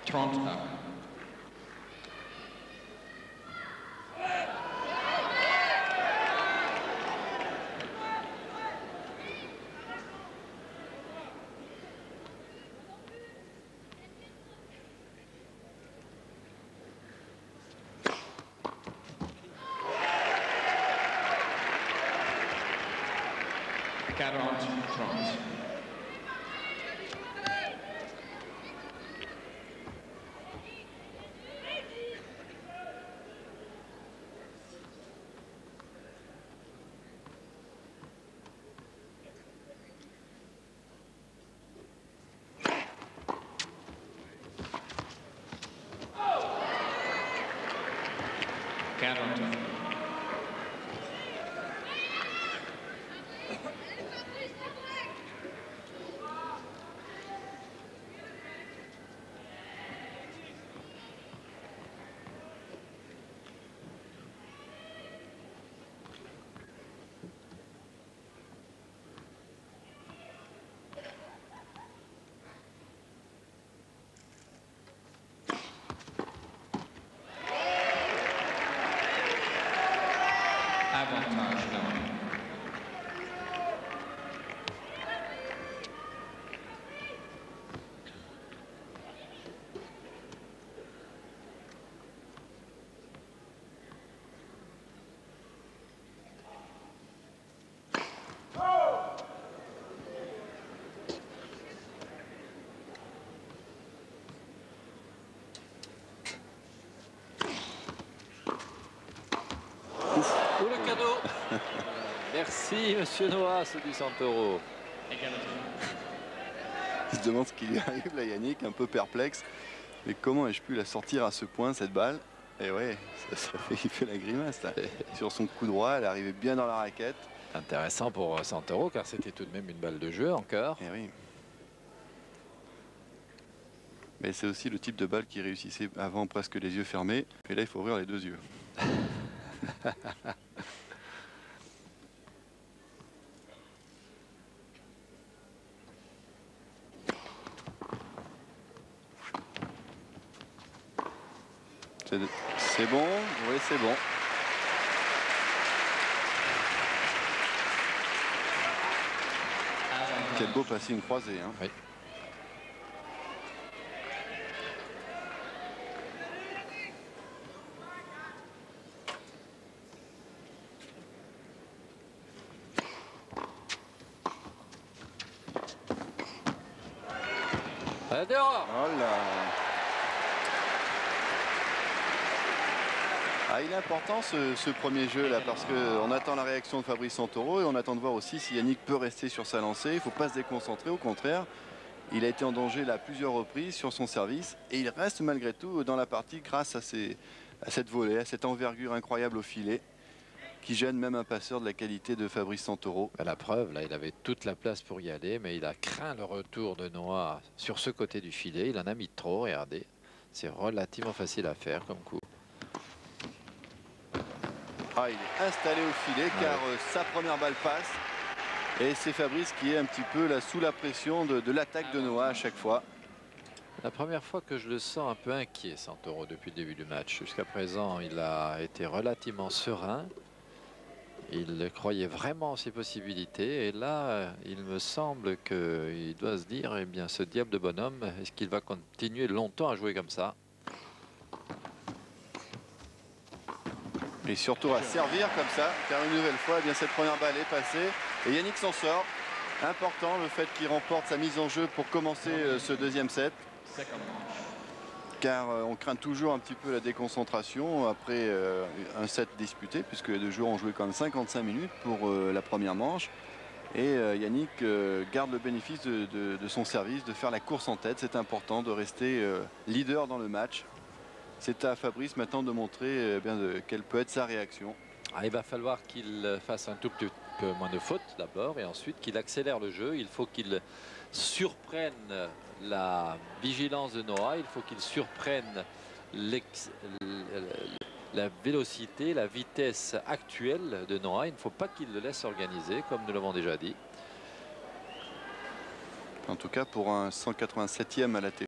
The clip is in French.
30 up. Quarante, 30. Quarante. Avantage down. Ou le cadeau. Merci Monsieur Noah, c'est du Santoro. Égalité. Il se demande ce qui lui arrive là, Yannick, un peu perplexe. Mais comment ai-je pu la sortir à ce point, cette balle? Et ouais, il fait la grimace là. Sur son coup droit, elle arrivait bien dans la raquette. Intéressant pour Santoro car c'était tout de même une balle de jeu encore. Et oui. Mais c'est aussi le type de balle qui réussissait avant presque les yeux fermés. Et là, il faut ouvrir les deux yeux. C'est bon, oui c'est bon. Quel beau passing croisé. Hein. Oui. Dehors. Oh là. Ah, il est important ce premier jeu là parce qu'on attend la réaction de Fabrice Santoro et on attend de voir aussi si Yannick peut rester sur sa lancée. Il ne faut pas se déconcentrer, au contraire. Il a été en danger là à plusieurs reprises sur son service et il reste malgré tout dans la partie grâce à cette volée, à cette envergure incroyable au filet qui gêne même un passeur de la qualité de Fabrice Santoro. La preuve, là, il avait toute la place pour y aller, mais il a craint le retour de Noah sur ce côté du filet. Il en a mis trop, regardez. C'est relativement facile à faire comme coup. Ah, il est installé au filet car sa première balle passe. Et c'est Fabrice qui est un petit peu là, sous la pression de l'attaque de Noah à chaque fois. La première fois que je le sens un peu inquiet, Santoro, depuis le début du match. Jusqu'à présent, il a été relativement serein. Il croyait vraiment en ses possibilités. Et là, il me semble qu'il doit se dire, eh bien, ce diable de bonhomme, est-ce qu'il va continuer longtemps à jouer comme ça? Et surtout à servir comme ça, car une nouvelle fois, eh bien, cette première balle est passée. Et Yannick s'en sort. Important le fait qu'il remporte sa mise en jeu pour commencer ce deuxième set. Car on craint toujours un petit peu la déconcentration après un set disputé, puisque les deux joueurs ont joué quand même 55 minutes pour la première manche. Et Yannick garde le bénéfice de son service, de faire la course en tête. C'est important de rester leader dans le match. C'est à Fabrice maintenant de montrer quelle peut être sa réaction. Il va falloir qu'il fasse un tout petit peu moins de fautes d'abord et ensuite qu'il accélère le jeu. Il faut qu'il surprenne la vigilance de Noah. Il faut qu'il surprenne la vélocité, la vitesse actuelle de Noah. Il ne faut pas qu'il le laisse organiser, comme nous l'avons déjà dit. En tout cas, pour un 187e à la télé.